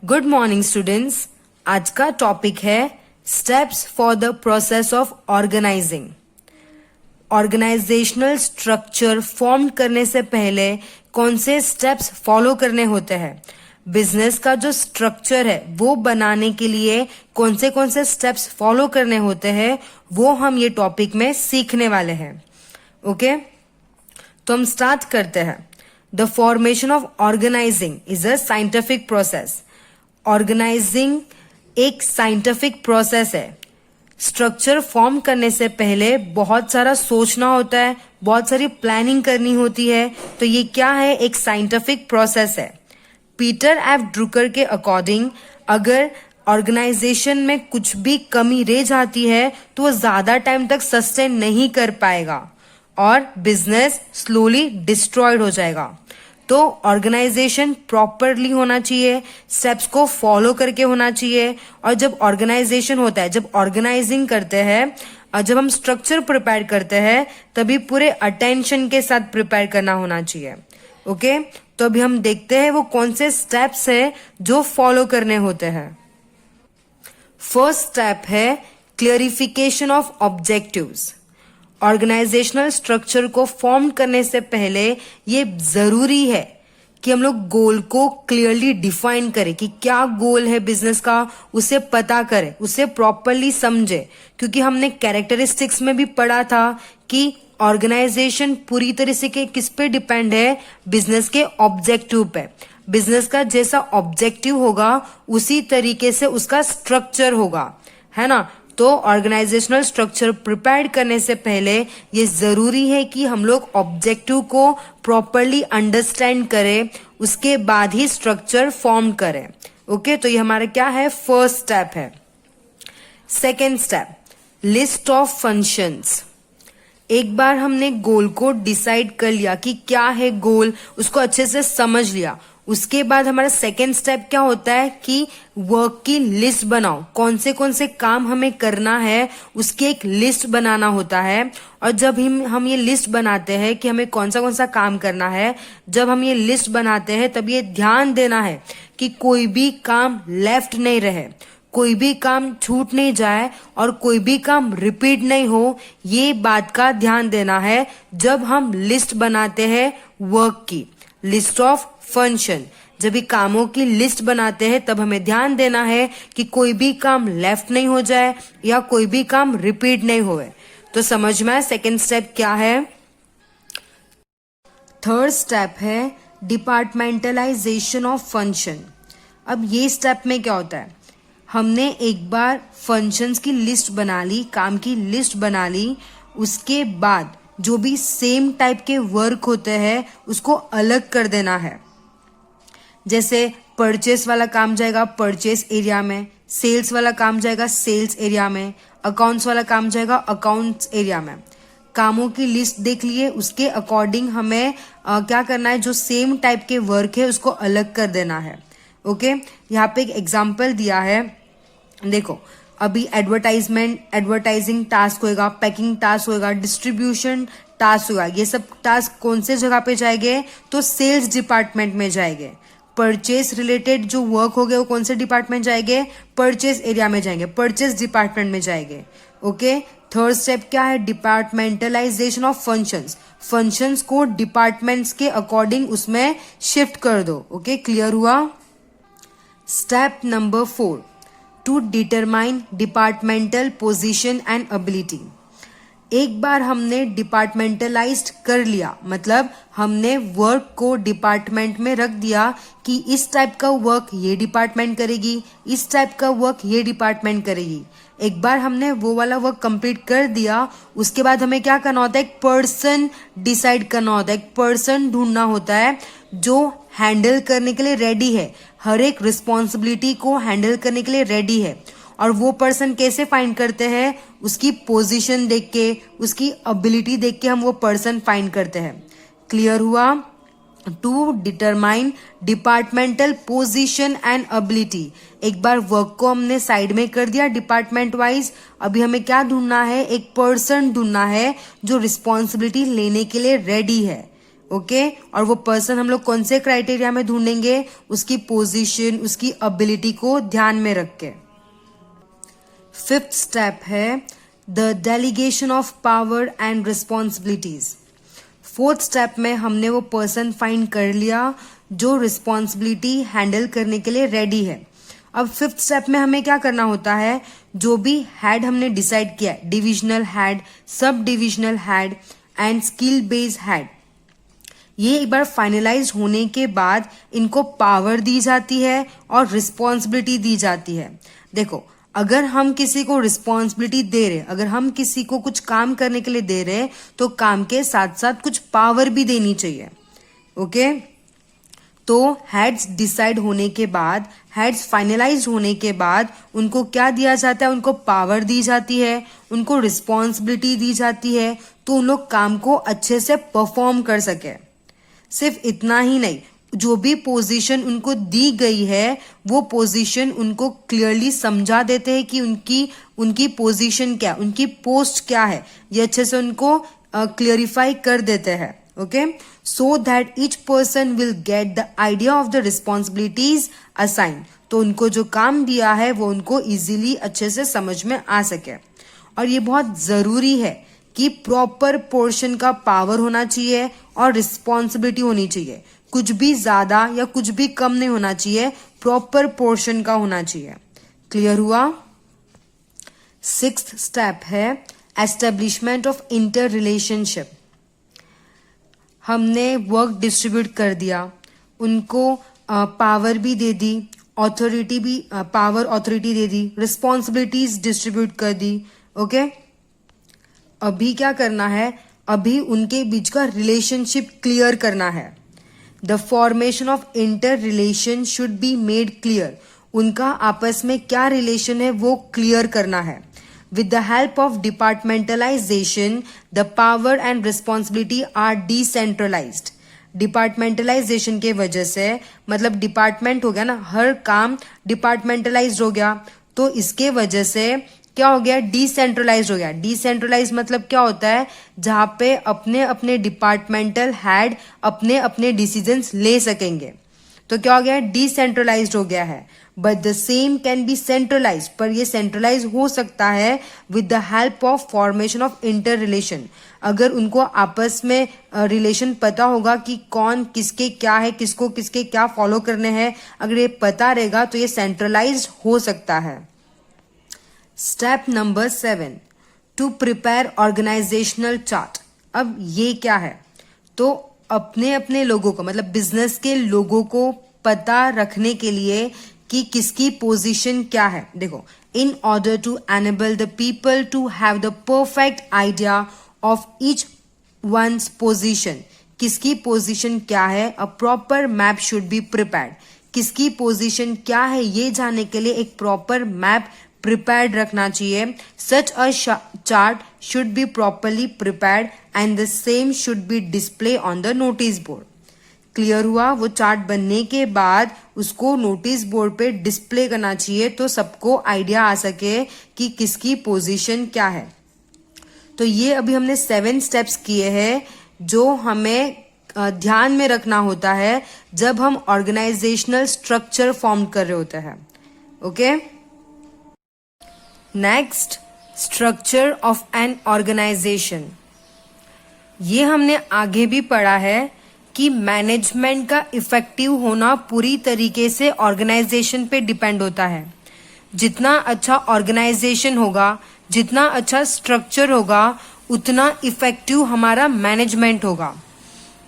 Good morning students. आज का topic है steps for the process of organising. Organisational structure form करने से पहले कौन से स्टेप्स फॉलो करने होते हैं, बिजनेस का जो स्ट्रक्चर है वो बनाने के लिए कौन से स्टेप्स फॉलो करने होते हैं, वो हम ये टॉपिक में सीखने वाले हैं। ओके, तो हम स्टार्ट करते हैं। The formation of organising is a scientific process. Organising एक साइंटिफिक प्रोसेस है। स्ट्रक्चर फॉर्म करने से पहले बहुत सारा सोचना होता है, बहुत सारी प्लानिंग करनी होती है। तो ये क्या है? एक साइंटिफिक प्रोसेस है। पीटर एफ ड्रुकर के अकॉर्डिंग अगर ऑर्गेनाइजेशन में कुछ भी कमी रह जाती है तो वो ज्यादा टाइम तक सस्टेन नहीं कर पाएगा और बिजनेस स्लोली डिस्ट्रॉयड हो जाएगा। तो ऑर्गेनाइजेशन प्रॉपरली होना चाहिए, स्टेप्स को फॉलो करके होना चाहिए। और जब ऑर्गेनाइजेशन होता है, जब ऑर्गेनाइजिंग करते हैं और जब हम स्ट्रक्चर प्रिपेयर करते हैं तभी पूरे अटेंशन के साथ प्रिपेयर करना होना चाहिए। ओके, तो अभी हम देखते हैं वो कौन से स्टेप्स है जो फॉलो करने होते हैं। फर्स्ट स्टेप है clarification of objectives. Organisational structure को फॉर्म करने से पहले ये जरूरी है कि हम लोग गोल को क्लियरली डिफाइन करें कि क्या गोल है बिजनेस का, उसे पता करें, उसे प्रॉपरली समझे। क्योंकि हमने कैरेक्टरिस्टिक्स में भी पढ़ा था कि ऑर्गेनाइजेशन पूरी तरह से किस पे डिपेंड है, बिजनेस के ऑब्जेक्टिव पे। बिजनेस का जैसा ऑब्जेक्टिव होगा उसी तरीके से उसका स्ट्रक्चर होगा, है ना। तो ऑर्गेनाइजेशनल स्ट्रक्चर प्रिपेयर करने से पहले ये जरूरी है कि हम लोग ऑब्जेक्टिव को प्रॉपरली अंडरस्टैंड करें, उसके बाद ही स्ट्रक्चर फॉर्म करें। ओके, तो ये हमारा क्या है? फर्स्ट स्टेप है। Second step, list of functions. एक बार हमने गोल को डिसाइड कर लिया कि क्या है गोल, उसको अच्छे से समझ लिया, उसके बाद हमारा सेकेंड स्टेप क्या होता है कि वर्क की लिस्ट बनाओ। कौन से काम हमें करना है उसकी एक लिस्ट बनाना होता है। और जब हम ये लिस्ट बनाते हैं कि हमें कौन सा काम करना है, जब हम ये लिस्ट बनाते हैं तब ये ध्यान देना है कि कोई भी काम लेफ्ट नहीं रहे, कोई भी काम छूट नहीं जाए और कोई भी काम रिपीट नहीं हो। ये बात का ध्यान देना है जब हम लिस्ट बनाते हैं वर्क की। लिस्ट ऑफ फंक्शन, जब भी कामों की लिस्ट बनाते हैं तब हमें ध्यान देना है कि कोई भी काम लेफ्ट नहीं हो जाए या कोई भी काम रिपीट नहीं होए। तो समझ में आया सेकेंड स्टेप क्या है। थर्ड स्टेप है डिपार्टमेंटलाइजेशन ऑफ फंक्शन। अब ये स्टेप में क्या होता है, हमने एक बार फंक्शंस की लिस्ट बना ली, काम की लिस्ट बना ली, उसके बाद जो भी सेम टाइप के वर्क होते हैं उसको अलग कर देना है। जैसे परचेस वाला काम जाएगा परचेस एरिया में, सेल्स वाला काम जाएगा सेल्स एरिया में, अकाउंट्स वाला काम जाएगा अकाउंट्स एरिया में। कामों की लिस्ट देख लिए, उसके अकॉर्डिंग हमें क्या करना है, जो सेम टाइप के वर्क है उसको अलग कर देना है। ओके, यहाँ पे एक एग्जाम्पल दिया है, देखो अभी एडवर्टाइजिंग टास्क होएगा, पैकिंग टास्क होएगा, डिस्ट्रीब्यूशन टास्क होगा। ये सब टास्क कौन से जगह पे जाएंगे, तो सेल्स डिपार्टमेंट में जाएंगे। परचेस रिलेटेड जो वर्क हो गए वो कौन से डिपार्टमेंट जाएंगे, परचेस एरिया में जाएंगे, परचेस डिपार्टमेंट में जाएंगे। ओके, थर्ड स्टेप क्या है, डिपार्टमेंटलाइजेशन ऑफ फंक्शंस। फंक्शंस को डिपार्टमेंट्स के अकॉर्डिंग उसमें शिफ्ट कर दो। ओके, क्लियर हुआ। Step number 4, to determine departmental position and ability. एक बार हमने डिपार्टमेंटलाइज्ड कर लिया, मतलब हमने वर्क को डिपार्टमेंट में रख दिया कि इस टाइप का वर्क ये डिपार्टमेंट करेगी, इस टाइप का वर्क ये डिपार्टमेंट करेगी। एक बार हमने वो वाला वर्क कंप्लीट कर दिया, उसके बाद हमें क्या करना होता है, एक पर्सन डिसाइड करना होता है, एक पर्सन ढूंढना होता है जो हैंडल करने के लिए रेडी है, हर एक रिस्पॉन्सिबिलिटी को हैंडल करने के लिए रेडी है। और वो पर्सन कैसे फाइंड करते हैं, उसकी पोजीशन देख के, उसकी एबिलिटी देख के हम वो पर्सन फाइंड करते हैं। क्लियर हुआ। To determine departmental position and ability. एक बार वर्क को हमने साइड में कर दिया डिपार्टमेंट वाइज, अभी हमें क्या ढूंढना है, एक पर्सन ढूंढना है जो रिस्पॉन्सिबिलिटी लेने के लिए रेडी है। ओके और वो पर्सन हम लोग कौन से क्राइटेरिया में ढूंढेंगे, उसकी पोजीशन, उसकी एबिलिटी को ध्यान में रख के। फिफ्थ स्टेप है the delegation of power and responsibilities. Fourth step में हमने वो पर्सन फाइंड कर लिया जो रिस्पॉन्सिबिलिटी हैंडल करने के लिए रेडी है। अब फिफ्थ स्टेप में हमें क्या करना होता है, जो भी हेड हमने डिसाइड किया, divisional head, sub divisional head and skill based head, ये एक बार फाइनलाइज होने के बाद इनको पावर दी जाती है और रिस्पॉन्सिबिलिटी दी जाती है। देखो, अगर हम किसी को रिस्पॉन्सिबिलिटी दे रहे, अगर हम किसी को कुछ काम करने के लिए दे रहे, तो काम के साथ साथ कुछ पावर भी देनी चाहिए। ओके, तो हेड्स डिसाइड होने के बाद, हेड्स फाइनलाइज होने के बाद उनको क्या दिया जाता है, उनको पावर दी जाती है, उनको रिस्पॉन्सिबिलिटी दी जाती है, तो उन लोग काम को अच्छे से परफॉर्म कर सके। सिर्फ इतना ही नहीं, जो भी पोजीशन उनको दी गई है वो पोजीशन उनको क्लियरली समझा देते हैं कि उनकी पोजीशन क्या, उनकी पोस्ट क्या है, ये अच्छे से उनको क्लियरिफाई कर देते हैं। Okay, so that each person will get the idea of the responsibilities assign. तो उनको जो काम दिया है वो उनको इजीली अच्छे से समझ में आ सके। और ये बहुत जरूरी है कि प्रॉपर पोर्शन का पावर होना चाहिए और रिस्पॉन्सिबिलिटी होनी चाहिए। कुछ भी ज्यादा या कुछ भी कम नहीं होना चाहिए, प्रॉपर पोर्शन का होना चाहिए। क्लियर हुआ? सिक्स्थ स्टेप है एस्टेब्लिशमेंट ऑफ इंटर रिलेशनशिप। हमने वर्क डिस्ट्रीब्यूट कर दिया, उनको पावर भी दे दी, ऑथोरिटी भी, पावर ऑथोरिटी दे दी, रिस्पॉन्सिबिलिटीज डिस्ट्रीब्यूट कर दी। ओके, अभी क्या करना है, अभी उनके बीच का रिलेशनशिप क्लियर करना है। The formation of inter relation should be made clear. उनका आपस में क्या रिलेशन है वो क्लियर करना है। With the help of departmentalisation the power and responsibility are decentralised. Departmentalisation के वजह से, मतलब डिपार्टमेंट हो गया ना, हर काम डिपार्टमेंटलाइज्ड हो गया, तो इसके वजह से क्या हो गया, डिसेंट्रलाइज हो गया। डिसेंट्रलाइज मतलब क्या होता है, जहां पे अपने अपने डिपार्टमेंटल हेड अपने अपने डिसीजंस ले सकेंगे। तो क्या हो गया, डिसेंट्रलाइज्ड हो गया है। But the same can be centralise, पर ये सेंट्रलाइज हो सकता है with the help of formation of inter relation. अगर उनको आपस में रिलेशन पता होगा कि कौन किसके क्या है, किसको किसके क्या फॉलो करने हैं, अगर ये पता रहेगा तो ये सेंट्रलाइज हो सकता है। Step number 7, to prepare organisational chart. अब ये क्या है, तो अपने अपने लोगों को, मतलब बिजनेस के लोगों को पता रखने के लिए कि किसकी पोजीशन क्या है। देखो, in order to enable the people to have the perfect idea of each one's position, किसकी पोजीशन क्या है, a proper map should be prepared. किसकी पोजीशन क्या है ये जानने के लिए एक प्रॉपर मैप प्रिपेयर्ड रखना चाहिए। Such a chart should be properly prepared and the same should be display on the notice board. Clear हुआ? वो चार्ट बनने के बाद उसको नोटिस बोर्ड पे डिस्प्ले करना चाहिए तो सबको आइडिया आ सके कि किसकी पोजीशन क्या है। तो ये अभी हमने 7 स्टेप्स किए हैं जो हमें ध्यान में रखना होता है जब हम ऑर्गेनाइजेशनल स्ट्रक्चर फॉर्म कर रहे होते हैं। Okay, next, structure of an organisation. ये हमने आगे भी पढ़ा है कि मैनेजमेंट का इफेक्टिव होना पूरी तरीके से ऑर्गेनाइजेशन पे डिपेंड होता है। जितना अच्छा ऑर्गेनाइजेशन होगा, जितना अच्छा स्ट्रक्चर होगा, उतना इफेक्टिव हमारा मैनेजमेंट होगा।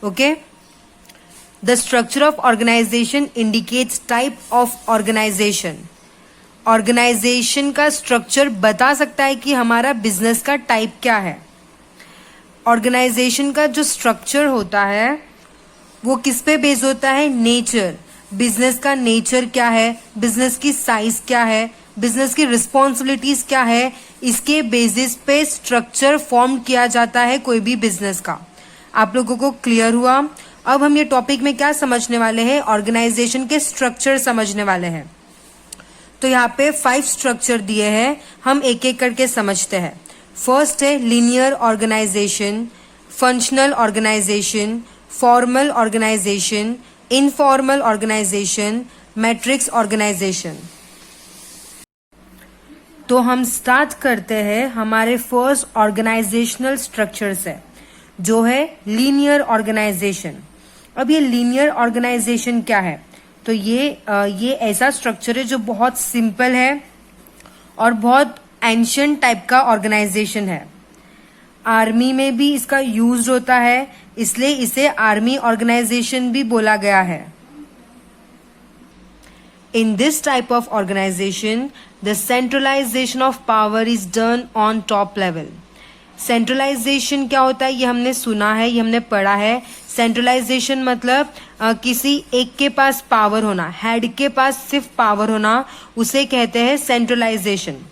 Okay, the structure of organisation indicates type of organisation. Organisation का स्ट्रक्चर बता सकता है कि हमारा बिजनेस का टाइप क्या है। ऑर्गेनाइजेशन का जो स्ट्रक्चर होता है वो किस पे बेस होता है, नेचर। बिजनेस का नेचर क्या है, बिजनेस की साइज क्या है, बिजनेस की रिस्पॉन्सिबिलिटीज क्या है, इसके बेसिस पे स्ट्रक्चर फॉर्म किया जाता है कोई भी बिजनेस का। आप लोगों को क्लियर हुआ? अब हम ये टॉपिक में क्या समझने वाले हैं, ऑर्गेनाइजेशन के स्ट्रक्चर समझने वाले हैं। तो यहाँ पे 5 स्ट्रक्चर दिए हैं, हम एक एक करके समझते हैं। फर्स्ट है linear organisation, functional organisation, formal organisation, informal organisation, matrix organisation. तो हम स्टार्ट करते हैं हमारे फर्स्ट ऑर्गेनाइजेशनल स्ट्रक्चर से, जो है लीनियर ऑर्गेनाइजेशन। अब ये लीनियर ऑर्गेनाइजेशन क्या है? तो ये ऐसा स्ट्रक्चर है जो बहुत सिंपल है और बहुत एंशिएंट टाइप का ऑर्गेनाइजेशन है। आर्मी में भी इसका यूज होता है, इसलिए इसे आर्मी ऑर्गेनाइजेशन भी बोला गया है। In this type of organization, the centralization of power is done on top level. Centralization क्या होता है? ये हमने सुना है, ये हमने पढ़ा है। Centralization मतलब किसी एक के पास पावर होना, हेड के पास सिर्फ पावर होना, उसे कहते हैं centralization।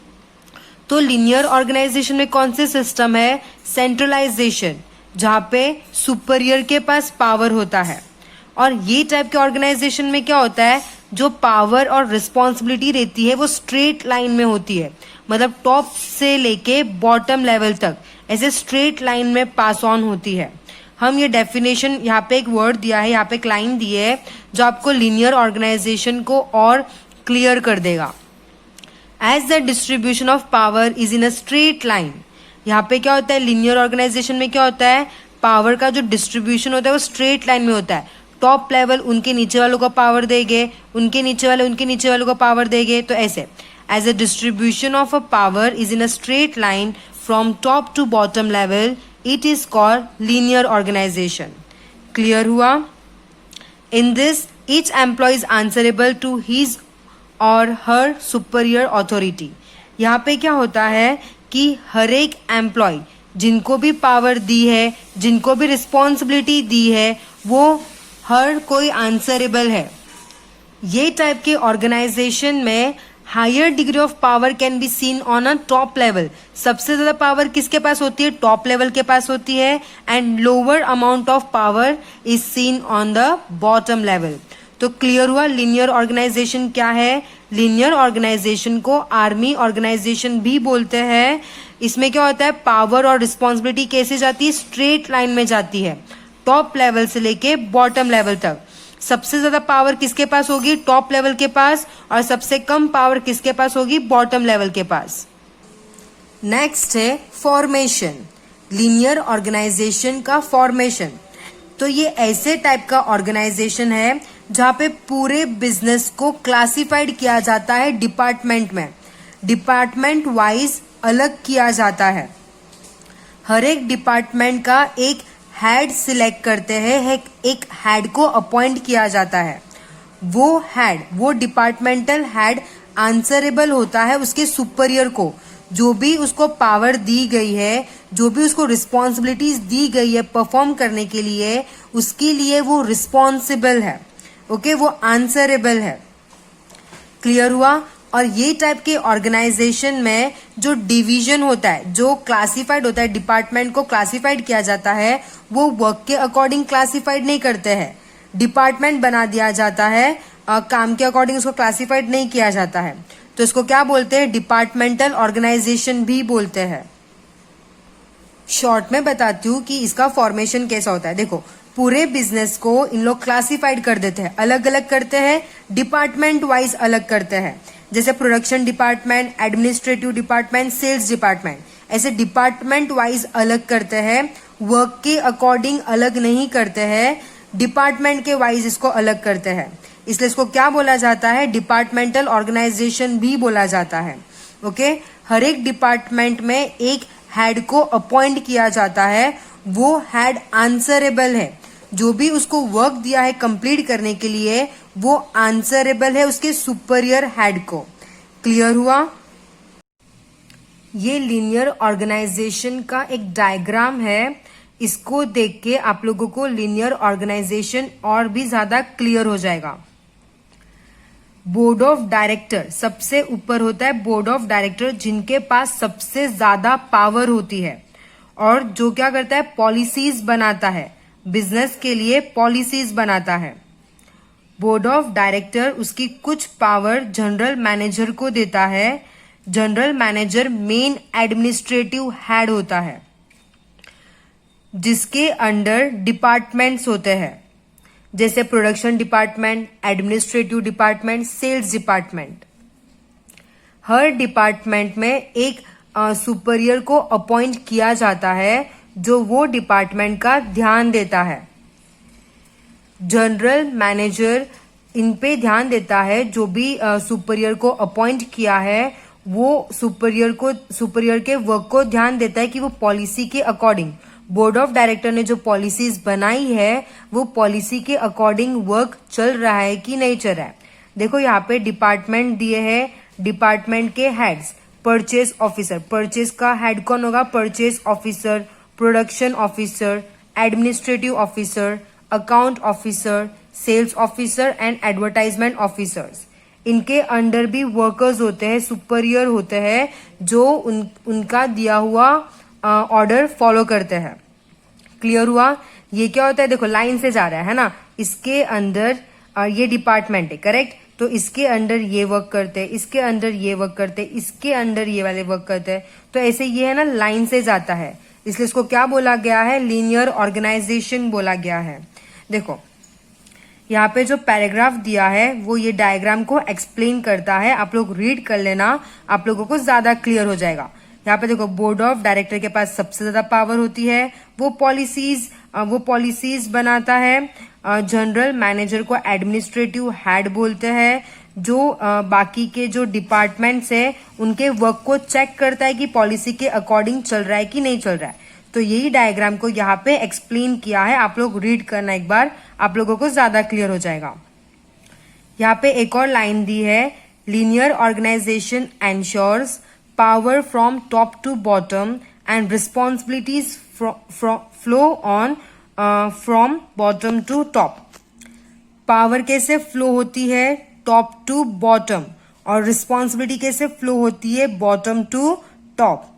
तो लीनियर ऑर्गेनाइजेशन में कौन से सिस्टम है? सेंट्रलाइजेशन, जहां पे सुपरियर के पास पावर होता है। और ये टाइप के ऑर्गेनाइजेशन में क्या होता है? जो पावर और रिस्पॉन्सिबिलिटी रहती है वो स्ट्रेट लाइन में होती है, मतलब टॉप से लेके बॉटम लेवल तक ऐसे स्ट्रेट लाइन में पास ऑन होती है। हम ये डेफिनेशन, यहाँ पे एक वर्ड दिया है, यहाँ पे एक लाइन दी है जो आपको लीनियर ऑर्गेनाइजेशन को और क्लियर कर देगा। As the distribution of power is in a straight line. यहाँ पे क्या होता है? लीनियर ऑर्गेनाइजेशन में क्या होता है? पावर का जो डिस्ट्रीब्यूशन होता है वो स्ट्रेट लाइन में होता है। टॉप लेवल उनके नीचे वालों को पावर देंगे, उनके नीचे वालों को पावर देंगे, तो ऐसे as a distribution of a power is in a straight line from top to bottom level, it is called linear organisation. Clear हुआ? In this each employee is answerable to his or her superior authority. यहाँ पे क्या होता है कि हर एक employ जिनको भी पावर दी है, जिनको भी रिस्पॉन्सिबिलिटी दी है, वो हर कोई आंसरेबल है। ये टाइप के ऑर्गेनाइजेशन में higher degree of power can be seen on a top level. सबसे ज्यादा पावर किसके पास होती है? टॉप लेवल के पास होती है। And lower amount of power is seen on the bottom level. तो क्लियर हुआ लीनियर ऑर्गेनाइजेशन क्या है? लीनियर ऑर्गेनाइजेशन को आर्मी ऑर्गेनाइजेशन भी बोलते हैं। इसमें क्या होता है? पावर और रिस्पॉन्सिबिलिटी कैसे जाती है? स्ट्रेट लाइन में जाती है, टॉप लेवल से लेके बॉटम लेवल तक। सबसे ज्यादा पावर किसके पास होगी? टॉप लेवल के पास। और सबसे कम पावर किसके पास होगी? बॉटम लेवल के पास। नेक्स्ट है फॉर्मेशन, लीनियर ऑर्गेनाइजेशन का फॉर्मेशन। तो ये ऐसे टाइप का ऑर्गेनाइजेशन है जहां पे पूरे बिजनेस को क्लासिफाइड किया जाता है डिपार्टमेंट में, डिपार्टमेंट वाइज अलग किया जाता है। हर एक डिपार्टमेंट का एक हेड सिलेक्ट करते हैं, एक हेड को अपॉइंट किया जाता है। वो डिपार्टमेंटल हेड आंसरेबल होता है उसके सुपरियर को। जो भी उसको पावर दी गई है, जो भी उसको रिस्पॉन्सिबिलिटीज दी गई है परफॉर्म करने के लिए, उसके लिए वो रिस्पॉन्सिबल है। ओके, वो आंसरेबल है। क्लियर हुआ? और ये टाइप के ऑर्गेनाइजेशन में जो डिवीजन होता है, जो क्लासिफाइड होता है, डिपार्टमेंट को क्लासिफाइड किया जाता है, वो वर्क के अकॉर्डिंग क्लासिफाइड नहीं करते हैं। डिपार्टमेंट बना दिया जाता है, काम के अकॉर्डिंग उसको क्लासिफाइड नहीं किया जाता है। तो इसको क्या बोलते हैं? डिपार्टमेंटल ऑर्गेनाइजेशन भी बोलते हैं। शॉर्ट में बताती हूँ कि इसका फॉर्मेशन कैसा होता है। देखो, पूरे बिजनेस को इन लोग क्लासिफाइड कर देते हैं, अलग अलग करते हैं, डिपार्टमेंट वाइज अलग करते हैं। जैसे production department, administrative department, sales department, ऐसे डिपार्टमेंट वाइज अलग करते हैं। वर्क के अकॉर्डिंग अलग नहीं करते हैं, डिपार्टमेंट के वाइज इसको अलग करते हैं। इसलिए इसको क्या बोला जाता है? डिपार्टमेंटल ऑर्गेनाइजेशन भी बोला जाता है। ओके, हर एक डिपार्टमेंट में एक हेड को अपॉइंट किया जाता है। वो हेड आंसरेबल है, जो भी उसको वर्क दिया है कंप्लीट करने के लिए, वो आंसरेबल है उसके सुपरियर हेड को। क्लियर हुआ? ये लीनियर ऑर्गेनाइजेशन का एक डायग्राम है। इसको देख के आप लोगों को लीनियर ऑर्गेनाइजेशन और भी ज्यादा क्लियर हो जाएगा। बोर्ड ऑफ डायरेक्टर सबसे ऊपर होता है, बोर्ड ऑफ डायरेक्टर, जिनके पास सबसे ज्यादा पावर होती है और जो क्या करता है? पॉलिसीज बनाता है, बिजनेस के लिए पॉलिसीज बनाता है। बोर्ड ऑफ डायरेक्टर उसकी कुछ पावर जनरल मैनेजर को देता है। General manager main administrative head होता है। जिसके अंडर डिपार्टमेंट्स होते हैं, जैसे production department, administrative department, sales department. हर डिपार्टमेंट में एक सुपीरियर को अपॉइंट किया जाता है जो वो डिपार्टमेंट का ध्यान देता है। जनरल मैनेजर इन पे ध्यान देता है, जो भी सुपीरियर को अपॉइंट किया है वो सुपीरियर के वर्क को ध्यान देता है कि वो पॉलिसी के अकॉर्डिंग, बोर्ड ऑफ डायरेक्टर ने जो पॉलिसीज बनाई है वो पॉलिसी के अकॉर्डिंग वर्क चल रहा है कि नहीं चल रहा है। देखो यहाँ पे डिपार्टमेंट दिए हैं, डिपार्टमेंट के हेड्स, परचेज ऑफिसर, परचेज का हेड कौन होगा, purchase officer, production officer, administrative officer, account officer, sales officer and advertisement officers. इनके अंडर भी वर्कर्स होते हैं, सुपीरियर होते हैं, जो उनका दिया हुआ ऑर्डर फॉलो करते हैं। क्लियर हुआ? ये क्या होता है, देखो लाइन से जा रहा है ना, इसके अंदर ये डिपार्टमेंट है, करेक्ट, तो इसके अंडर ये वर्क करते हैं, इसके अंडर ये वर्क करते हैं, इसके अंडर ये वाले वर्क करते हैं, तो ऐसे ये है ना लाइन से जाता है, इसलिए इसको क्या बोला गया है, लीनियर ऑर्गेनाइजेशन बोला गया है। देखो यहाँ पे जो पैराग्राफ दिया है वो ये डायग्राम को एक्सप्लेन करता है, आप लोग रीड कर लेना, आप लोगों को ज्यादा क्लियर हो जाएगा। यहाँ पे देखो बोर्ड ऑफ डायरेक्टर के पास सबसे ज्यादा पावर होती है, वो पॉलिसीज बनाता है। जनरल मैनेजर को एडमिनिस्ट्रेटिव हेड बोलते हैं, जो बाकी के जो डिपार्टमेंट्स है उनके वर्क को चेक करता है कि पॉलिसी के अकॉर्डिंग चल रहा है कि नहीं चल रहा है। तो यही डायग्राम को यहाँ पे एक्सप्लेन किया है, आप लोग रीड करना एक बार, आप लोगों को ज्यादा क्लियर हो जाएगा। यहाँ पे एक और लाइन दी है, linear organisation ensures power from top to bottom and responsibilities flow on from bottom to top। Power कैसे फ्लो होती है, टॉप टू बॉटम, और रिस्पॉन्सिबिलिटी कैसे फ्लो होती है, bottom to top.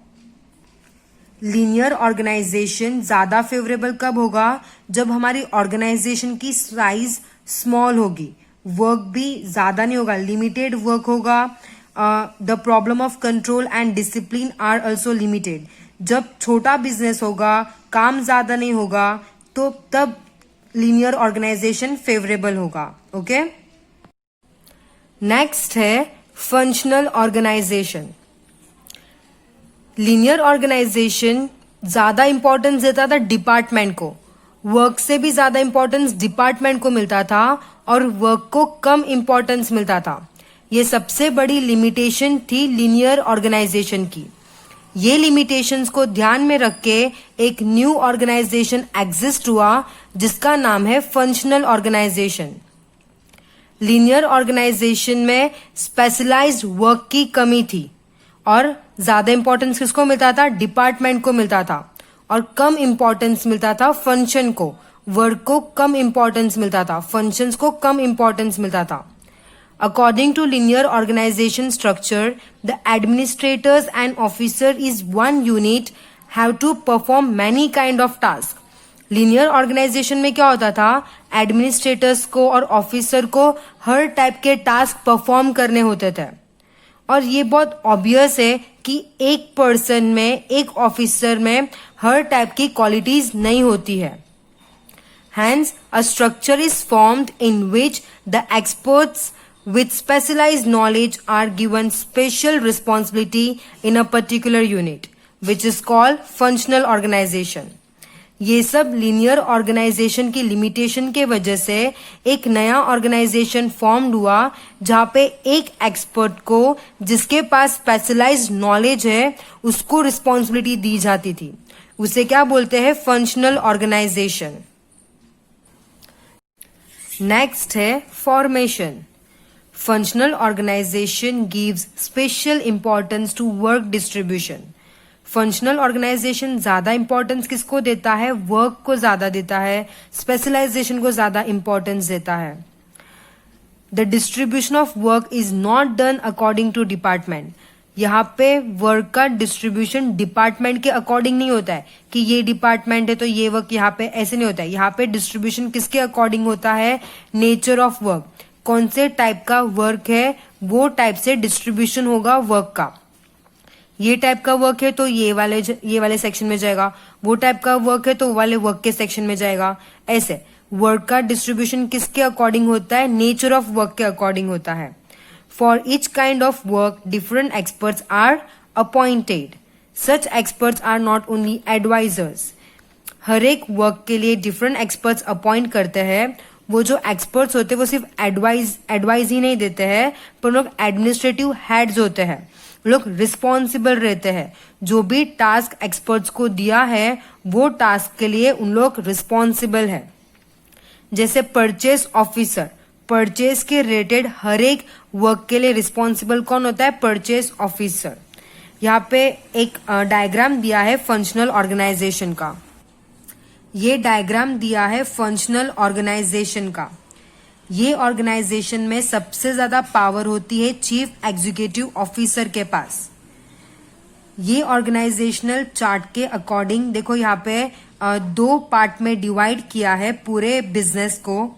Linear organisation ज्यादा फेवरेबल कब होगा, जब हमारी ऑर्गेनाइजेशन की साइज स्मॉल होगी, वर्क भी ज्यादा नहीं होगा, लिमिटेड वर्क होगा। The problem of control and discipline are also limited. जब छोटा बिजनेस होगा, काम ज्यादा नहीं होगा, तो तब लीनियर ऑर्गेनाइजेशन फेवरेबल होगा। ओके, नेक्स्ट है फंक्शनल ऑर्गेनाइजेशन। लीनियर ऑर्गेनाइजेशन ज्यादा इंपॉर्टेंस देता था डिपार्टमेंट को, वर्क से भी ज्यादा इंपॉर्टेंस डिपार्टमेंट को मिलता था और वर्क को कम इंपॉर्टेंस मिलता था। ये सबसे बड़ी लिमिटेशन थी लीनियर ऑर्गेनाइजेशन की। ये लिमिटेशंस को ध्यान में रख के एक न्यू ऑर्गेनाइजेशन एग्जिस्ट हुआ जिसका नाम है फंक्शनल ऑर्गेनाइजेशन। लीनियर ऑर्गेनाइजेशन में स्पेशलाइज्ड वर्क की कमी थी और ज्यादा इंपॉर्टेंस किसको मिलता था, डिपार्टमेंट को मिलता था, और कम इंपॉर्टेंस मिलता था फंक्शन को, वर्क को कम इंपॉर्टेंस मिलता था, फंक्शंस को कम इंपॉर्टेंस मिलता था। According to linear organization structure, the administrators and officer is one unit have to perform many kind of tasks. Linear organization में क्या होता था, एडमिनिस्ट्रेटर्स को और ऑफिसर को हर टाइप के टास्क परफॉर्म करने होते थे, और ये बहुत ऑब्वियस है कि एक पर्सन में, एक ऑफिसर में हर टाइप की क्वालिटीज नहीं होती है। Hence, a structure is formed in which the experts with specialized knowledge are given special responsibility in a particular unit, which is called functional organization. ये सब लीनियर ऑर्गेनाइजेशन की लिमिटेशन के वजह से एक नया ऑर्गेनाइजेशन फॉर्म्ड हुआ जहां पे एक एक्सपर्ट को, जिसके पास स्पेशलाइज्ड नॉलेज है, उसको रिस्पॉन्सिबिलिटी दी जाती थी। उसे क्या बोलते हैं, फंक्शनल ऑर्गेनाइजेशन। नेक्स्ट है formation. Functional organization gives special importance to work distribution. Functional organization ज्यादा इंपॉर्टेंस किसको देता है, वर्क को ज्यादा देता है, स्पेशलाइजेशन को ज्यादा इंपॉर्टेंस देता है। The distribution of work is not done according to department. यहाँ पे वर्क का डिस्ट्रीब्यूशन डिपार्टमेंट के अकॉर्डिंग नहीं होता है कि ये डिपार्टमेंट है तो ये वर्क यहाँ पे, ऐसे नहीं होता है। यहाँ पे डिस्ट्रीब्यूशन किसके अकॉर्डिंग होता है, नेचर ऑफ वर्क, कौन से टाइप का वर्क है वो टाइप से डिस्ट्रीब्यूशन होगा वर्क का। ये टाइप का वर्क है तो ये वाले सेक्शन में जाएगा, वो टाइप का वर्क है तो वो वाले वर्क के सेक्शन में जाएगा। ऐसे वर्क का डिस्ट्रीब्यूशन किसके अकॉर्डिंग होता है? नेचर ऑफ वर्क के अकॉर्डिंग होता है। For each kind of work different experts are appointed. Such experts are not only advisers. हर एक वर्क के लिए डिफरेंट एक्सपर्ट्स अपॉइंट करते हैं। वो जो एक्सपर्ट्स होते हैं वो सिर्फ एडवाइस ही नहीं देते हैं, पर लोग एडमिनिस्ट्रेटिव हेड्स होते हैं, लोग रिस्पॉन्सिबल रहते हैं। जो भी टास्क एक्सपर्ट्स को दिया है वो टास्क के लिए उन लोग रिस्पॉन्सिबल है। जैसे परचेस ऑफिसर, परचेस के रिलेटेड हर एक वर्क के लिए रिस्पॉन्सिबल कौन होता है? Purchase officer. यहाँ पे एक डायग्राम दिया है फंक्शनल ऑर्गेनाइजेशन का। ये डायग्राम दिया है फंक्शनल ऑर्गेनाइजेशन का। ये ऑर्गेनाइजेशन में सबसे ज्यादा पावर होती है चीफ एग्जीक्यूटिव ऑफिसर के पास। ये ऑर्गेनाइजेशनल चार्ट के अकॉर्डिंग देखो यहाँ पे दो पार्ट में डिवाइड किया है पूरे बिजनेस को,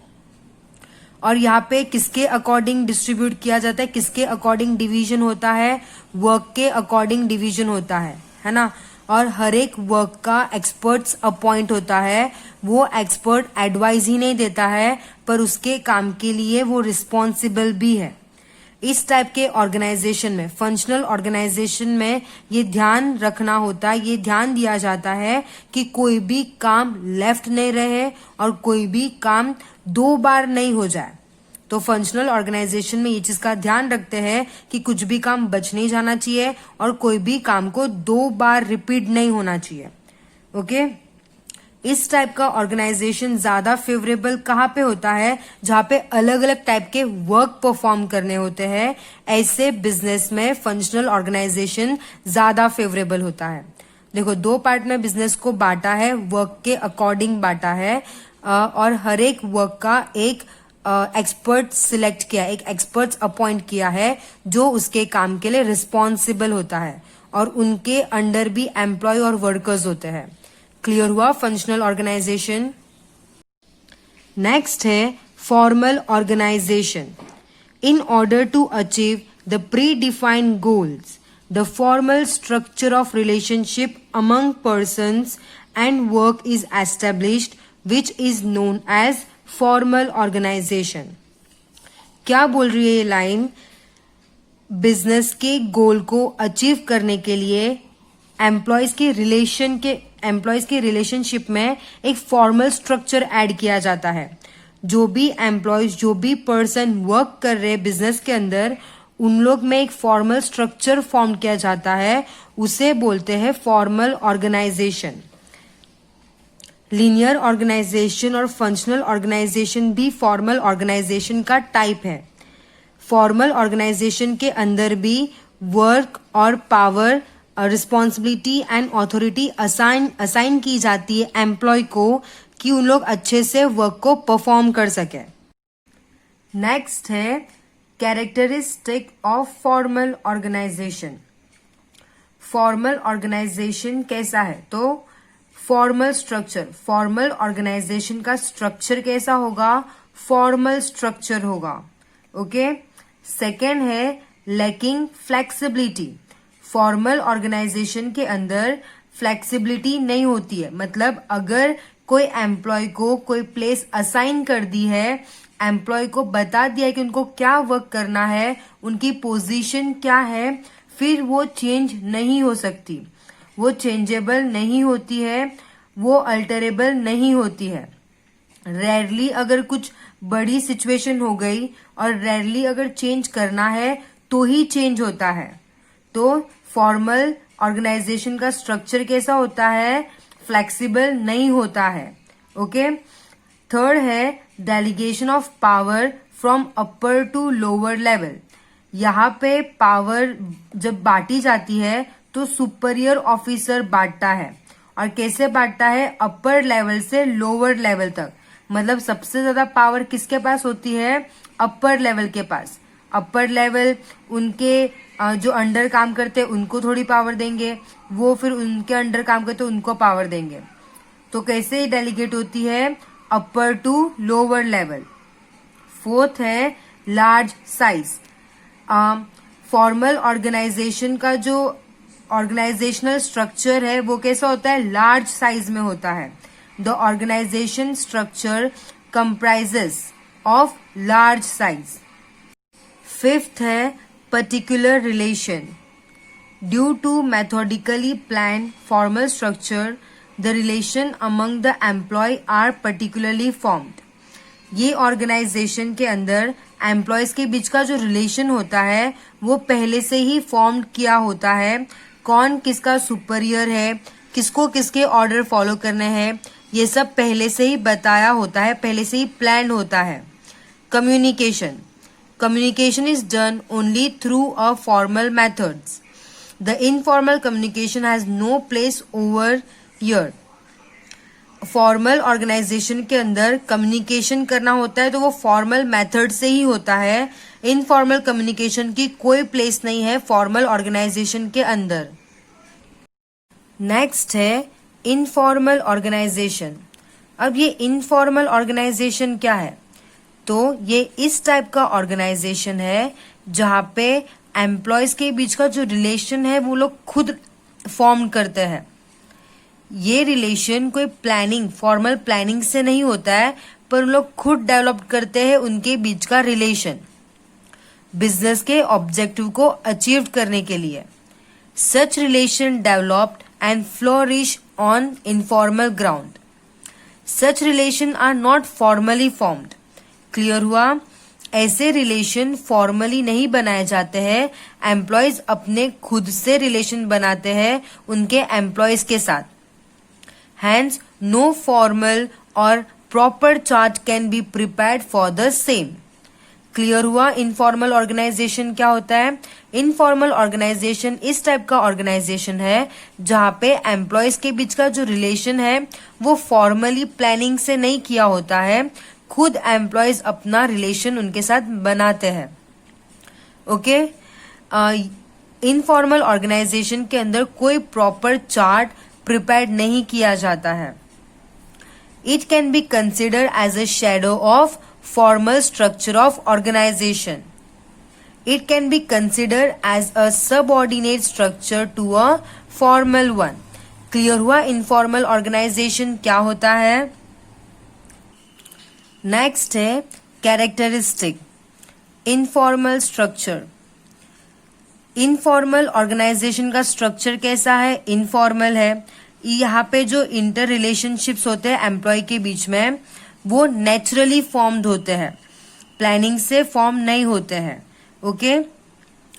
और यहाँ पे किसके अकॉर्डिंग डिस्ट्रीब्यूट किया जाता है, किसके अकॉर्डिंग डिवीजन होता है? वर्क के अकॉर्डिंग डिवीजन होता है ना। और हर एक वर्क का एक्सपर्ट्स अपॉइंट होता है। वो एक्सपर्ट एडवाइस ही नहीं देता है, पर उसके काम के लिए वो रिस्पॉन्सिबल भी है। इस टाइप के ऑर्गेनाइजेशन में, फंक्शनल ऑर्गेनाइजेशन में ये ध्यान रखना होता है, ये ध्यान दिया जाता है कि कोई भी काम लेफ्ट नहीं रहे और कोई भी काम दो बार नहीं हो जाए। तो फंक्शनल ऑर्गेनाइजेशन में ये चीज का ध्यान रखते हैं कि कुछ भी काम बच नहीं जाना चाहिए और कोई भी काम को दो बार रिपीट नहीं होना चाहिए। ओके, इस टाइप का ऑर्गेनाइजेशन ज्यादा फेवरेबल कहाँ पे होता है? जहां पे अलग अलग टाइप के वर्क परफॉर्म करने होते हैं। ऐसे बिजनेस में फंक्शनल ऑर्गेनाइजेशन ज्यादा फेवरेबल होता है। देखो, दो पार्ट में बिजनेस को बांटा है, वर्क के अकॉर्डिंग बांटा है, और हर एक वर्क का एक एक्सपर्ट सिलेक्ट किया, एक एक्सपर्ट अपॉइंट किया है जो उसके काम के लिए रिस्पॉन्सिबल होता है, और उनके अंडर भी एम्प्लॉय और वर्कर्स होते हैं। क्लियर हुआ फंक्शनल ऑर्गेनाइजेशन? नेक्स्ट है formal organisation. In order to achieve the predefined goals, the formal structure of relationship among persons and work is established which is known as formal organisation. क्या बोल रही है ये line? Business के गोल को achieve करने के लिए एम्प्लॉयज के रिलेशनशिप में एक फॉर्मल स्ट्रक्चर ऐड किया जाता है। जो भी एम्प्लॉयज, जो भी पर्सन वर्क कर रहे हैं बिजनेस के अंदर, उन लोग में एक फॉर्मल स्ट्रक्चर फॉर्म किया जाता है, उसे बोलते हैं फॉर्मल ऑर्गेनाइजेशन। लीनियर ऑर्गेनाइजेशन और फंक्शनल ऑर्गेनाइजेशन भी फॉर्मल ऑर्गेनाइजेशन का टाइप है। फॉर्मल ऑर्गेनाइजेशन के अंदर भी वर्क और power, responsibility and authority assign की जाती है एम्प्लॉय को, कि उन लोग अच्छे से वर्क को परफॉर्म कर सके। नेक्स्ट है characteristic of formal organisation. Formal organisation कैसा है? तो फॉर्मल स्ट्रक्चर, फॉर्मल ऑर्गेनाइजेशन का स्ट्रक्चर कैसा होगा? फॉर्मल स्ट्रक्चर होगा। ओके। सेकेंड है लैकिंग फ्लेक्सिबिलिटी। फॉर्मल ऑर्गेनाइजेशन के अंदर फ्लेक्सिबिलिटी नहीं होती है। मतलब अगर कोई एम्प्लॉय को कोई प्लेस असाइन कर दी है, एम्प्लॉय को बता दिया है कि उनको क्या वर्क करना है, उनकी पोजीशन क्या है, फिर वो चेंज नहीं हो सकती, वो चेंजेबल नहीं होती है, वो अल्टरेबल नहीं होती है। रेयरली अगर कुछ बड़ी सिचुएशन हो गई और रेयरली अगर चेंज करना है तो ही चेंज होता है। तो फॉर्मल ऑर्गेनाइजेशन का स्ट्रक्चर कैसा होता है? फ्लेक्सिबल नहीं होता है। ओके। थर्ड है delegation of power from upper two lower level. यहाँ पे पावर जब बांटी जाती है तो सुपरियर ऑफिसर बांटता है, और कैसे बांटता है? अपर लेवल से लोअर लेवल तक। मतलब सबसे ज्यादा पावर किसके पास होती है? अपर लेवल के पास। अपर लेवल उनके जो अंडर काम करते हैं उनको थोड़ी पावर देंगे, वो फिर उनके अंडर काम करते हैं उनको पावर देंगे। तो कैसे डेलीगेट होती है? Upper two lower level. Fourth है लार्ज साइज। फॉर्मल ऑर्गेनाइजेशन का जो ऑर्गेनाइजेशनल स्ट्रक्चर है वो कैसा होता है, लार्ज साइज में होता है. The organisation structure comprises of large size. Fifth है particular relation. Due to methodically planned formal structure, the relation among the employee are particularly formed. ये ऑर्गेनाइजेशन के अंदर एम्प्लॉयज के बीच का जो रिलेशन होता है वो पहले से ही फॉर्म किया होता है. कौन किसका सुपीरियर है, किसको किसके ऑर्डर फॉलो करने हैं, ये सब पहले से ही बताया होता है, पहले से ही प्लान होता है. Communication. Communication is done only through a formal methods. The informal communication has no place over here. Formal organisation के अंदर कम्युनिकेशन करना होता है तो वो फॉर्मल मेथड से ही होता है. इनफॉर्मल कम्युनिकेशन की कोई प्लेस नहीं है फॉर्मल ऑर्गेनाइजेशन के अंदर. नेक्स्ट है इनफॉर्मल ऑर्गेनाइजेशन. अब ये इनफॉर्मल ऑर्गेनाइजेशन क्या है, तो ये इस टाइप का ऑर्गेनाइजेशन है जहाँ पे एम्प्लॉयज के बीच का जो रिलेशन है वो लोग खुद फॉर्म करते हैं. ये रिलेशन कोई प्लानिंग, फॉर्मल प्लानिंग से नहीं होता है, पर उन लोग खुद डेवलप करते हैं उनके बीच का रिलेशन बिजनेस के ऑब्जेक्टिव को अचीव करने के लिए. Such relation developed and flourish on informal ground. Such relation are not formally formed. Clear हुआ? ऐसे रिलेशन फॉर्मली नहीं बनाए जाते हैं. एम्प्लॉयज अपने खुद से रिलेशन बनाते हैं उनके एम्प्लॉयज के साथ. हैंस नो फॉर्मल और proper chart can be prepared for the same. Clear हुआ? इनफॉर्मल ऑर्गेनाइजेशन क्या होता है? इनफॉर्मल ऑर्गेनाइजेशन इस टाइप का ऑर्गेनाइजेशन है जहाँ पे एम्प्लॉयज के बीच का जो रिलेशन है वो फॉर्मली प्लानिंग से नहीं किया होता है, खुद एम्प्लॉयज अपना रिलेशन उनके साथ बनाते हैं. ओके. इनफॉर्मल ऑर्गेनाइजेशन के अंदर कोई प्रॉपर चार्ट प्रिपेयर्ड नहीं किया जाता है. It can be considered as a shadow of formal structure of organisation. It can be considered as a subordinate structure to a formal one. Clear हुआ? Informal organisation क्या होता है? नेक्स्ट है characteristic. Informal structure. Informal organisation का structure कैसा है? Informal है. यहाँ पे जो इंटर रिलेशनशिप्स होते हैं एम्प्लॉय के बीच में वो नेचुरली फॉर्म्ड होते हैं, प्लानिंग से फॉर्म नहीं होते हैं. Okay.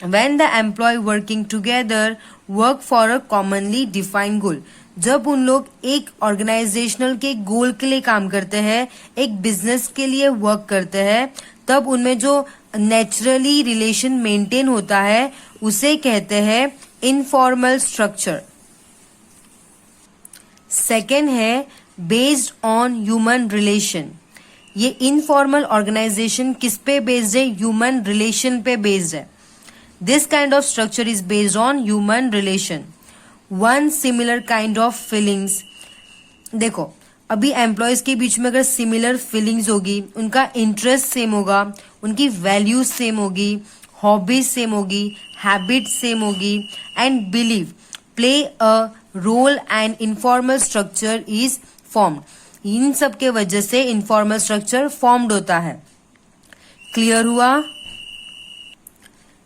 When the employ working together work for a commonly defined goal. जब उन लोग एक ऑर्गेनाइजेशनल के गोल के लिए काम करते हैं, एक बिजनेस के लिए वर्क करते हैं, तब उनमें जो नेचुरली रिलेशन मेंटेन होता है उसे कहते हैं इनफॉर्मल स्ट्रक्चर. सेकेंड है बेस्ड ऑन ह्यूमन रिलेशन. ये इनफॉर्मल ऑर्गेनाइजेशन किस पे बेस्ड है? ह्यूमन रिलेशन पे बेस्ड है. This kind of structure is based on human relation. One similar kind of feelings. देखो, अभी एम्प्लॉयज के बीच में अगर सिमिलर फीलिंग्स होगी, उनका इंटरेस्ट सेम होगा, उनकी वैल्यूज सेम होगी, हॉबीज सेम होगी, हैबिट सेम होगी and believe play a role and informal structure is formed. इन सब के वजह से इनफॉर्मल स्ट्रक्चर फॉर्म्ड होता है. क्लियर हुआ?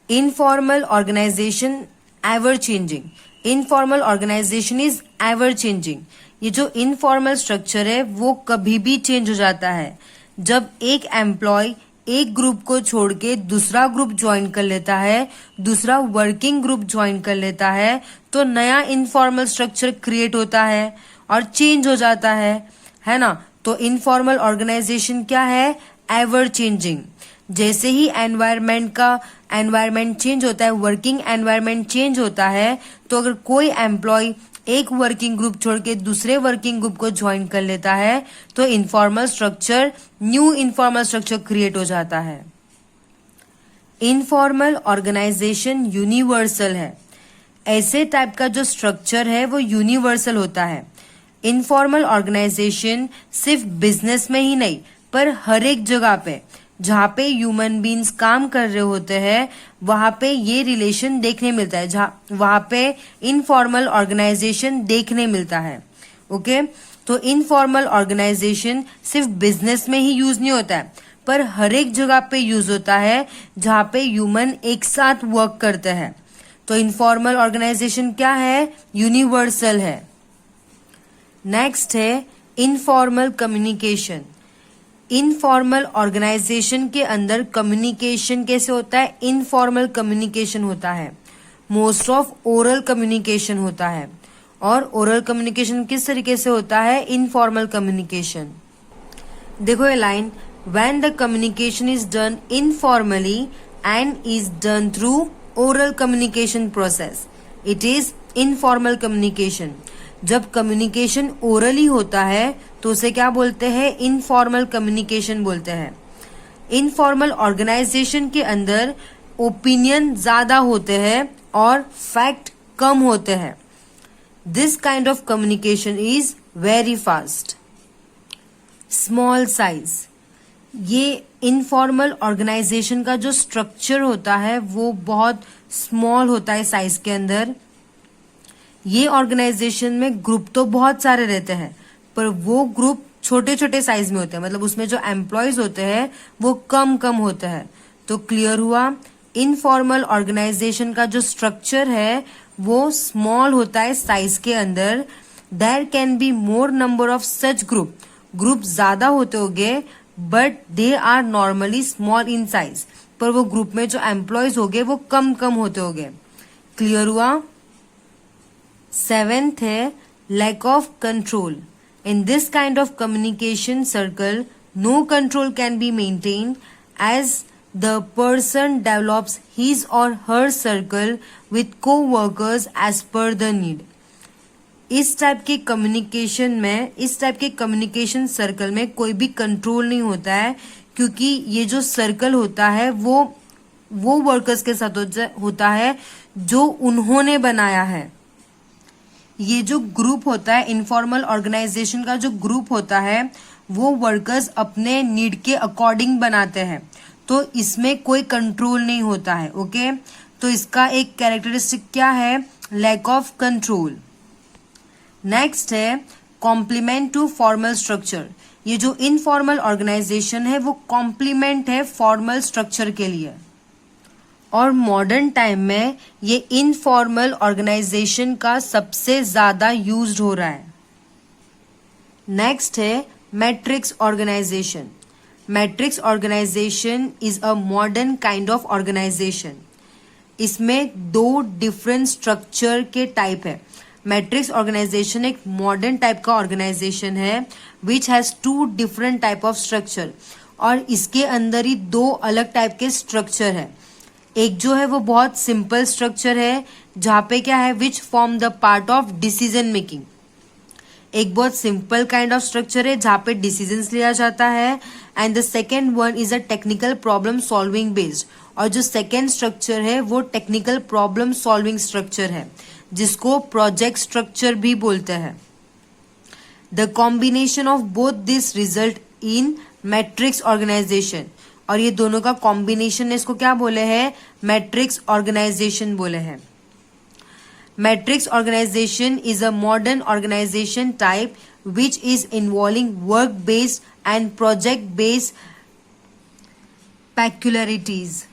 Informal organisation ever changing. Informal organisation is ever changing. ये जो इनफॉर्मल स्ट्रक्चर है वो कभी भी चेंज हो जाता है. जब एक एम्प्लॉय एक ग्रुप को छोड़ के दूसरा ग्रुप ज्वाइन कर लेता है, दूसरा वर्किंग ग्रुप ज्वाइन कर लेता है, तो नया इनफॉर्मल स्ट्रक्चर क्रिएट होता है और चेंज हो जाता है ना. तो इनफॉर्मल ऑर्गेनाइजेशन क्या है? Ever changing. जैसे ही एनवायरमेंट चेंज होता है, वर्किंग एनवायरमेंट चेंज होता है, तो अगर कोई एम्प्लॉय एक वर्किंग ग्रुप छोड़ के दूसरे वर्किंग ग्रुप को ज्वाइन कर लेता है तो informal structure, new informal structure create हो जाता है. इनफॉर्मल ऑर्गेनाइजेशन यूनिवर्सल है. ऐसे टाइप का जो स्ट्रक्चर है वो यूनिवर्सल होता है. इनफॉर्मल ऑर्गेनाइजेशन सिर्फ बिजनेस में ही नहीं पर हर एक जगह पे जहाँ पे ह्यूमन बींग्स काम कर रहे होते हैं वहां पे ये रिलेशन देखने मिलता है, जहाँ वहां पे इनफॉर्मल ऑर्गेनाइजेशन देखने मिलता है। ओके, तो इनफॉर्मल ऑर्गेनाइजेशन सिर्फ बिजनेस में ही यूज नहीं होता है, पर हर एक जगह पे यूज होता है जहाँ पे ह्यूमन एक साथ वर्क करते हैं। तो इनफॉर्मल ऑर्गेनाइजेशन क्या है? यूनिवर्सल है। नेक्स्ट है इनफॉर्मल कम्युनिकेशन। इनफॉर्मल ऑर्गेनाइजेशन के अंदर कम्युनिकेशन कैसे होता है? इनफॉर्मल कम्युनिकेशन होता है। मोस्ट ऑफ ओरल कम्युनिकेशन होता है। और ओरल कम्युनिकेशन किस तरीके से होता है? Informal communication. देखो ये line, when the communication is done informally and is done through oral communication process, it is informal communication. जब कम्युनिकेशन ओरली होता है तो उसे क्या बोलते हैं? इनफॉर्मल कम्युनिकेशन बोलते हैं। इनफॉर्मल ऑर्गेनाइजेशन के अंदर ओपिनियन ज्यादा होते हैं और फैक्ट कम होते हैं। This kind of communication is very fast. Small size, ये इनफॉर्मल ऑर्गेनाइजेशन का जो स्ट्रक्चर होता है वो बहुत स्मॉल होता है साइज के अंदर। ये ऑर्गेनाइजेशन में ग्रुप तो बहुत सारे रहते हैं पर वो ग्रुप छोटे छोटे साइज में होते हैं, मतलब उसमें जो एम्प्लॉयज होते हैं वो कम कम होते हैं। तो क्लियर हुआ, इनफॉर्मल ऑर्गेनाइजेशन का जो स्ट्रक्चर है वो स्मॉल होता है साइज के अंदर। There can be more number of such group, group ज्यादा होते होंगे but they are normally small in size, पर वो ग्रुप में जो एम्प्लॉयज होंगे वो कम कम होते होंगे। क्लियर हुआ। सेवेंथ है lack of control. In this kind of communication circle no control can be maintained as the person develops his or her circle with co-workers as per the need. इस type के communication circle में कोई भी control नहीं होता है, क्योंकि ये जो सर्कल होता है वो वर्कर्स के साथ होता है जो उन्होंने बनाया है। ये जो ग्रुप होता है, इनफॉर्मल ऑर्गेनाइजेशन का जो ग्रुप होता है वो वर्कर्स अपने नीड के अकॉर्डिंग बनाते हैं, तो इसमें कोई कंट्रोल नहीं होता है। ओके, तो इसका एक कैरेक्टरिस्टिक क्या है? Lack of control. नेक्स्ट है कॉम्प्लीमेंट टू फॉर्मल स्ट्रक्चर। ये जो इनफॉर्मल ऑर्गेनाइजेशन है वो कॉम्प्लीमेंट है फॉर्मल स्ट्रक्चर के लिए, और मॉडर्न टाइम में ये इनफॉर्मल ऑर्गेनाइजेशन का सबसे ज्यादा यूज्ड हो रहा है। नेक्स्ट है matrix organisation. Matrix organisation is a modern kind of organisation. इसमें दो डिफरेंट स्ट्रक्चर के टाइप है। मैट्रिक्स ऑर्गेनाइजेशन एक मॉडर्न टाइप का ऑर्गेनाइजेशन है which has two different type of structure, और इसके अंदर ही दो अलग टाइप के स्ट्रक्चर है। एक जो है वो बहुत सिंपल स्ट्रक्चर है जहाँ पे क्या है, which form the part of decision making. एक बहुत सिंपल काइंड ऑफ स्ट्रक्चर है जहाँ पे डिसीजंस लिया जाता है। And the second one is a technical problem solving based, और जो सेकेंड स्ट्रक्चर है वो टेक्निकल प्रॉब्लम सॉल्विंग स्ट्रक्चर है जिसको प्रोजेक्ट स्ट्रक्चर भी बोलते हैं। The combination of both this result in matrix organisation, और ये दोनों का कॉम्बिनेशन ने इसको क्या बोले हैं? मैट्रिक्स ऑर्गेनाइजेशन बोले हैं। Matrix organisation is a modern organisation type which is involving work based and project based peculiarities.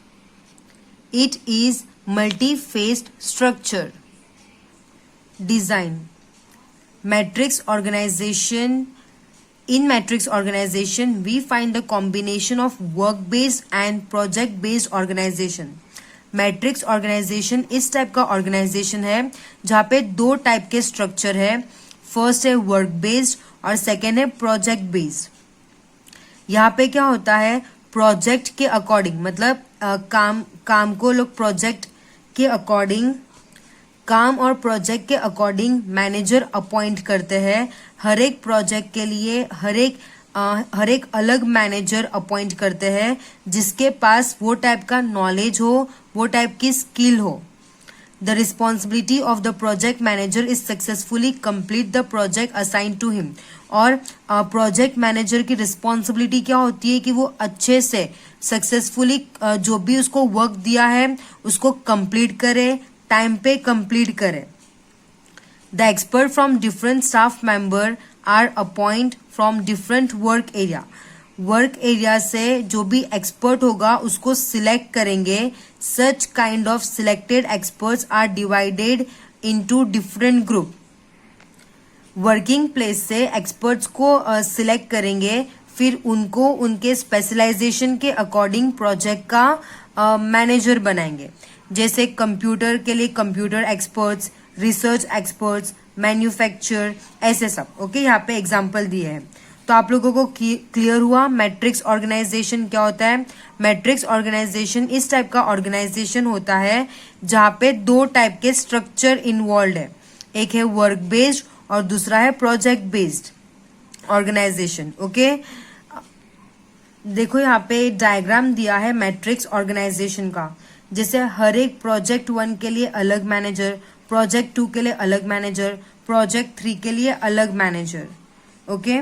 It is multi-phased structure. Design. Matrix organization. In matrix organization, we find the combination of work-based and project-based organization. Matrix organisation इस type का organisation है जहाँ पे दो type के structure है। First है work based और सेकेंड है प्रोजेक्ट बेस्ड। यहाँ पे क्या होता है, प्रोजेक्ट के अकॉर्डिंग, मतलब काम को लोग प्रोजेक्ट के अकॉर्डिंग, काम और प्रोजेक्ट के अकॉर्डिंग मैनेजर अपॉइंट करते हैं। हर एक प्रोजेक्ट के लिए हर एक अलग मैनेजर अपॉइंट करते हैं जिसके पास वो टाइप का नॉलेज हो, वो टाइप की स्किल हो। The responsibility of the project manager is successfully complete the project assign to him. और प्रोजेक्ट मैनेजर की रिस्पॉन्सिबिलिटी क्या होती है कि वो अच्छे से सक्सेसफुली जो भी उसको वर्क दिया है उसको कंप्लीट करे, टाइम पे कंप्लीट करे। The expert from different staff member are appoint from different work area. Work area से जो भी एक्सपर्ट होगा उसको सिलेक्ट करेंगे। Such kind of selected experts are divided into different group. Working place से एक्सपर्ट्स को सिलेक्ट करेंगे, फिर उनको उनके स्पेशलाइजेशन के अकॉर्डिंग प्रोजेक्ट का मैनेजर बनाएंगे। जैसे कंप्यूटर के लिए computer experts, research experts, manufacture, ऐसे सब। ओके, यहाँ पे एग्जाम्पल दिए हैं। तो आप लोगों को क्लियर हुआ मैट्रिक्स ऑर्गेनाइजेशन क्या होता है। मैट्रिक्स ऑर्गेनाइजेशन इस टाइप का ऑर्गेनाइजेशन होता है जहाँ पे दो टाइप के स्ट्रक्चर इन्वॉल्व है। एक है वर्क बेस्ड और दूसरा है प्रोजेक्ट बेस्ड ऑर्गेनाइजेशन। ओके, देखो यहाँ पे डायग्राम दिया है मैट्रिक्स ऑर्गेनाइजेशन का। जैसे हर एक प्रोजेक्ट 1 के लिए अलग मैनेजर, प्रोजेक्ट 2 के लिए अलग मैनेजर, प्रोजेक्ट 3 के लिए अलग manager. Okay,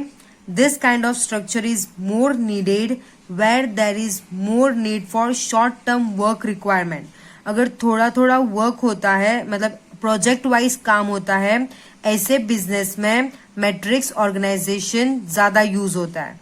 this kind of structure is more needed where there is more need for short term work requirement. अगर थोड़ा थोड़ा वर्क होता है, मतलब प्रोजेक्ट वाइज काम होता है, ऐसे बिजनेस में मैट्रिक्स ऑर्गेनाइजेशन ज्यादा यूज होता है।